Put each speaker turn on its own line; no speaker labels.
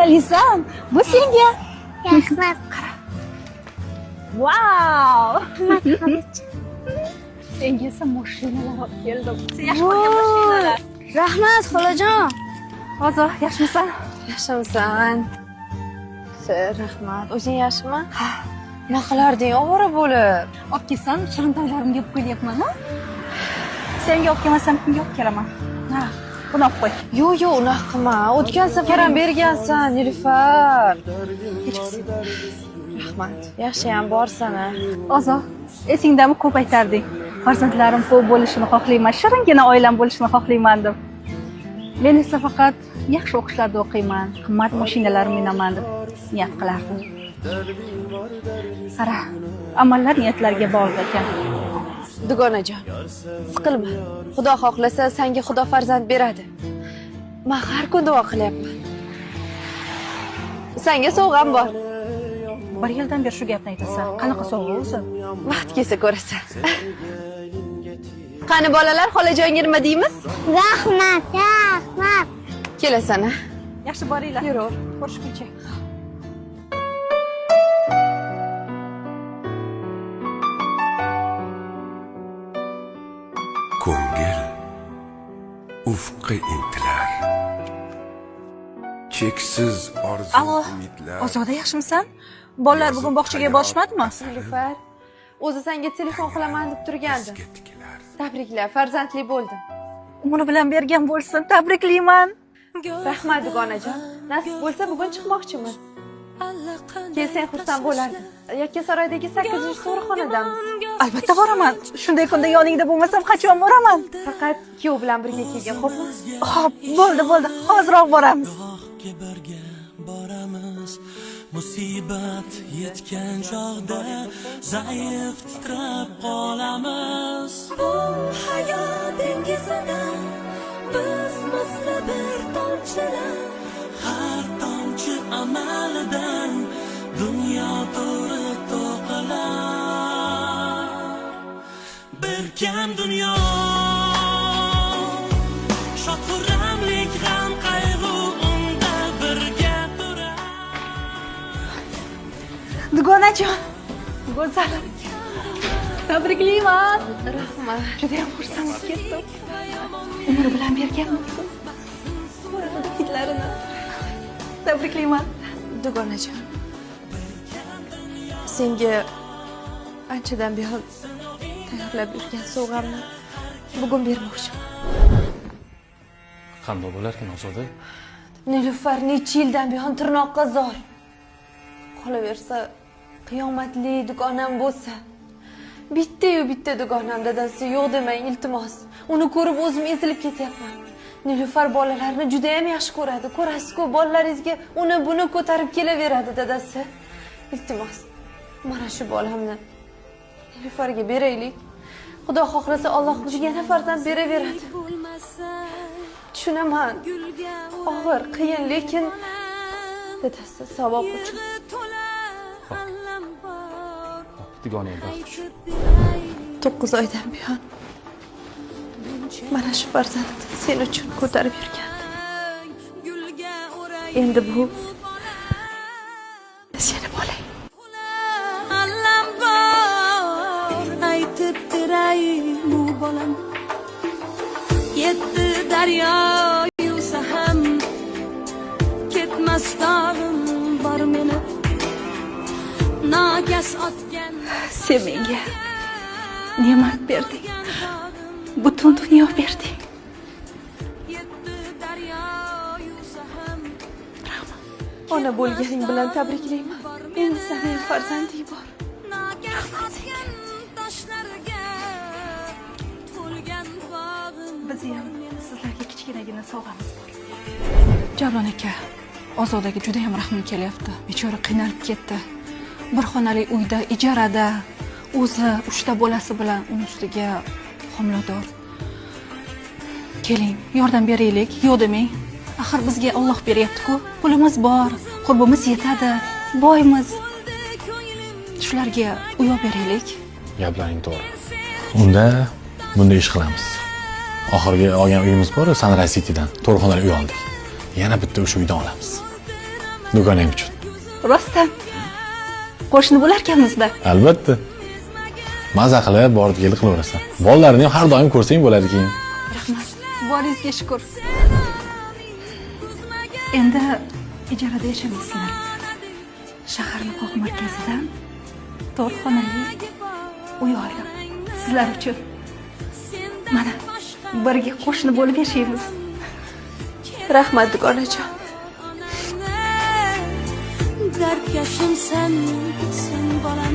Alisan, bu senga.
Rahmat.
Wow!
Rahmat xolajon.
Senga esa mashinalar olib keldim. Sen yaxshi ko'rgan mashinalar.
Rahmat xolajon.
Hozir yaxshimisan?
Yaxshimisan? Rahmat. O'zing yaxshimi? Ha. Nima qilarding ovora bo'lib?
Olib kelsam, shantallarimga olib kelyapman-a? Senga olib kelmasam, kimga olib kelaman? Ha, buni olib qo'y.
Yo'q, unaqa qilma. O'tgan safar ham bergansan, Nilufar. Rahmat. Yaxshiyam borsan-a.
Ozor, esingdami ko'p aytarding. Farzandlarim ko'p bo'lishini xohlayman, shiringina oilam bo'lishini xohlayman deb. Men esa faqat yaxshi o'qishlarda o'qiyman, qimmat mashinalarni minaman deb niyat qilardim. Qara, amallar niyatlarga bog'liq ekan.
Dugonajon, siqilma. Xudo xohlasa, senga Xudo farzand beradi. Men har kun duo qilyapman. Senga sovg'am bor.
Bir yildan beri shu gapni aytasan. Qanaqa sovg'a o'zi?
Vaqt kelsa ko'rasan. Qani bolalar, xolajonga nima deymiz?
Rahmat, rahmat.
Kelasan-a?
Yaxshi boringlar.
Yur.
Ko'rishguncha.
Ko'ngil ufqqa intilar. Cheksiz orzu
Alo,
umidlar.
Ozoda yaxshimisan? Bolalar bugun bog'chaga borishmadimi?
Nilufar, o'zi senga telefon qilaman deb turgandim. Tabriklar, farzandli bo'ldim.
Umri bilan bergan bo'lsin. Tabriklayman.
Rahmat dugonajon. Nasib bo'lsa bugun chiqmoqchimiz. Kelsang xursand bo'lardim. Yakkasaroydagi 8-to'rxonadamiz.
Albatta boraman. Shunday kunda yoningda bo'lmasam qachon boraman?
Faqat kuyov bilan birga kelgin, xo'pmi?
Xo'p, bo'ldi. Hozirroq boramiz.
Birga boramiz. Musibat yetgan chog'da zaif titrab qolamiz. Bu hayot dengizida biz misli bir tomchilar. Har tomchi amalidan dunyo to'ri to'qilar. Bir kam dunyo shod-xurramlik g'am qayg'u unda birga turar.
Dugonajon, go'zalim. Tabriklayman.
Rahmat.
Juda ham xursand bo'lib ketdim. Umri bilan bergan bo'lsin. Hitlarini. Tabriklayman.
Dugonajon. Senga anchadan buyon tayyorlab yurgan sovg'amni bugun bermoqchiman.
Qanday bo'larkan Ozoda?
Nilufar necha yildan buyon tirnoqqa zor. Qolaversa, qiyomatli dugonam bo'lsa, bitta dugonam dadasi yo'q demang, iltimos. Uni ko'rib o'zim ezilib ketyapman. Nilufar bolalarni juda ham yaxshi ko'radi. Ko'rasiz-ku, bolalaringizga uni buni ko'tarib kelaveradi dadasi. Iltimos, mana shu bolamni Nilufarga beraylik. Xudo xohlasa Alloh bizga yana farzand beraveradi. Tushunaman. Og'ir, qiyin, lekin dadasi savob uchun.
Dugonang baxt.
9 oydan buyon mana shu farzandni sen uchun ko'tarib yurgandim. Endi bu seni bolang.
Aytib beray bu bolam. Yetti daryo yuvsa ham ketmas dog'im bor meni. Nagas otgan
Sen menga ne'mat berding. Butun dunyo berding.
Ona bo'lganing bilan tabriklayman. Endi sening farzanding bor.
Biz ham sizlarga kichkinagina sovg'amiz bor. Javlon aka, Ozodaga juda ham rahmim kelyapti. Bechora qiynalib ketdi. Bir xonali uyda ijarada o'zi 3 ta bolasi bilan uning ustiga homilador. Keling, yordam beraylik. Yo'q demang. Axir bizga Alloh beryapti-ku. Pulimiz bor, qurbimiz yetadi, boymiz. Shularga uyoq beraylik.
Gaplaring to'g'ri. Unda bunday ish qilamiz.
Oxirgi olgan uyimiz bor, Sunrise City'dan. 4 xonali uy oldik. Yana bitta o'sha uydan olamiz. Do'koning uchun.
Rostdan. Qo'shni bo'larkanmiz-da.
Albatta. Maza qilib, borib kelib qilaverasan. Bolalarni ham har doim ko'rsang bo'ladi keyin.
Rahmat. Boringizga shukr. Endi ijarada yashamaysizlar. Shaharning qoq markazidan 4 xonali uy oldim. Sizlar uchun. Mana birga qo'shni bo'lib yashaymiz.
Rahmat dugonajon.
Dardkashim sen bolam